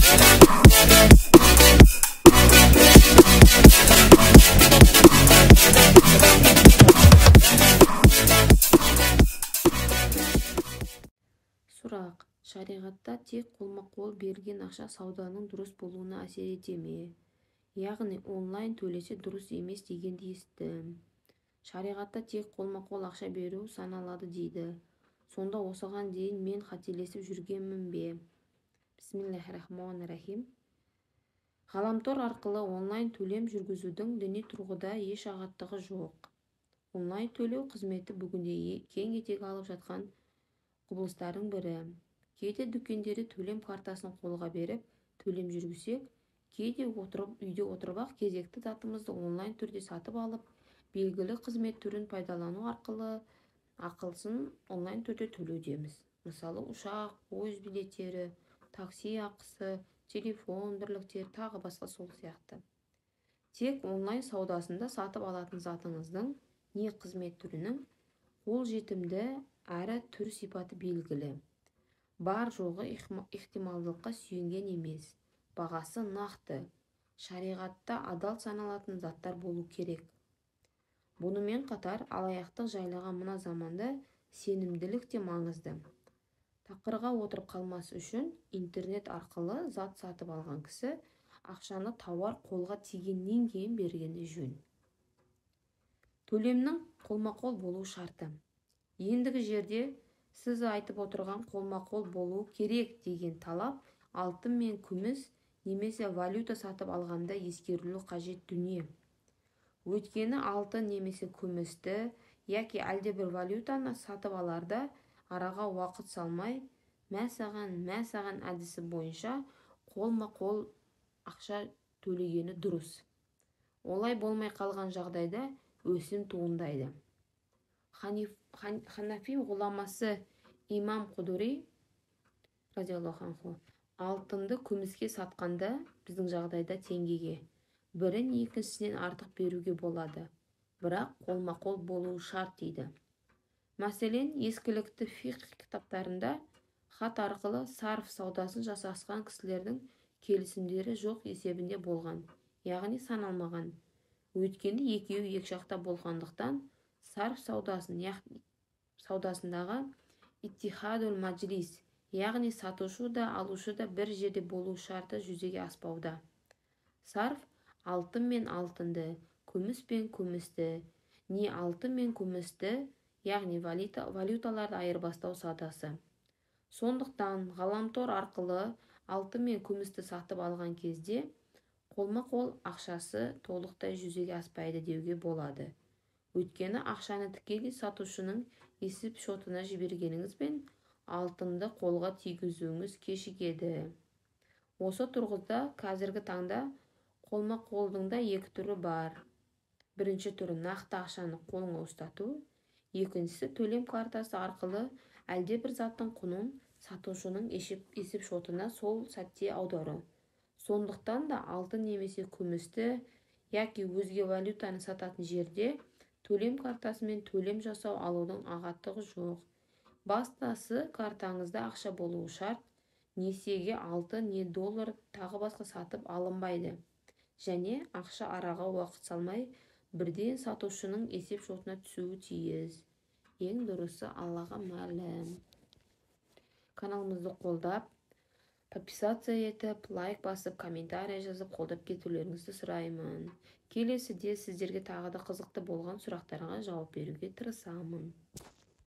Сұрақ: шариғатта тек қолма-қол берілген ақша сауданың дұрыс болуына әсер ете ме? Яғни онлайн төлесе дұрыс емес дегенді естідім. Шариғатта тек қолма-қол ақша беру саналады дейді. Сонда осыған дейін мен қателесіп жүргенмін бе? Бисмиллахиррахманиррахим. Ғаламтор арқылы онлайн төлем жүргізудің діни тұрғыда еш ағаттығы жоқ. Онлайн төлеу қызметі бүгінде кең етек алып жатқан құбылыстардың бірі. Кейде дүкендері төлем картасын қолға беріп төлем жүргізсек, кейде үйде отырып ақ кезекті затымызды онлайн түрде сатып алып, белгілі қызмет түрін пайдалану арқылы ақылсын онлайн түрде төлеудеміз. Мысалы, ұшақ, пойыз билеттері, такси ақысы, телефон бірліктері, тағы басқа сол сияқты. Тек онлайн саудасында сатып алатын затыңыздың не қызмет түрінің қолжетімді әрі түр сипаты белгілі. Бар жоғы ықтималдылыққа сүйенген емес, бағасы нақты, шариғатта адал саналатын заттар болу керек. Бұнымен қатар алаяқтық жайлаған мына заманда сенімділік те маңызды. Тақырға отырып қалмас үшін интернет арқылы зат сатып алған кісі ақшаны тауар қолға тигеннен кейін бергені жөн. Төлемнің қолма-қол болу шарты. Ендігі жерде сіз айтып отырған қолма-қол болу керек деген талап алтын мен күміс немесе валюта сатып алғанда ескерілу қажет дүние. Өйткені алтын немесе күмісті яки әлде бір валютаны сатып аларда араға уақыт салмай, мәсаған әдісі бойынша қолма-қол ақша төлегені дұрыс. Олай болмай қалған жағдайда өсім туындайды. Ханафи ғұламасы имам Қудури радиаллаху анху алтынды күміске сатқанда біздің жағдайда теңгеге бірін екіншісінен артық беруге болады, бірақ қолма-қол болуы шарт дейді. Мәселен, ескілікті фиқх кітаптарында хат арқылы сарф саудасын жасасқан кісілердің келісімдері жоқ есебінде болған, яғни саналмаған. Өйткені екеуі екі жақта болғандықтан сарф саудасындағы иттихадул маджлис, яғни сатушы да алушы да бір жерде болу шарты жүзеге аспауда. Сарф алтын мен алтынды, күміс пен күмісті, не алтын мен күмісті, яғни валюталарды айырбастау саудасы. Сондықтан ғаламтор арқылы алтын мен күмісті сатып алған кезде қолма-қол ақшасы толықтай жүзеге аспайды деуге болады. Өйткені ақшаны тікелей сатушының есеп шотына жібергеніңізбен алтынды қолға тигізуіңіз кешігеді. Осы тұрғыда қазіргі таңда қолма-қолдың да екі түрі бар. Бірінші түрі нақты ақшаны қолыңа ұстату, екіншісі төлем картасы арқылы әлде бір заттың құнын сатушының есеп шотына сол сәтте аудару. Сондықтан да алтын немесе күмісті яки өзге валютаны сататын жерде төлем картасымен төлем жасау алудың ағаттығы жоқ. Бастасы картаңызда ақша болуы шарт, несиеге алтын не доллар тағы басқа сатып алынбайды. Және ақша араға уақыт салмай бірден сатушының есеп шотына түсуі тиіс. Ең дұрысы Аллаға мәлім. Каналымызды қолдап, подписация етіп, лайк басып, комментарий жазып, қолдап кетулеріңізді сұраймын. Келесіде сіздерге тағы да қызықты болған сұрақтарға жауап беруге тырысамын.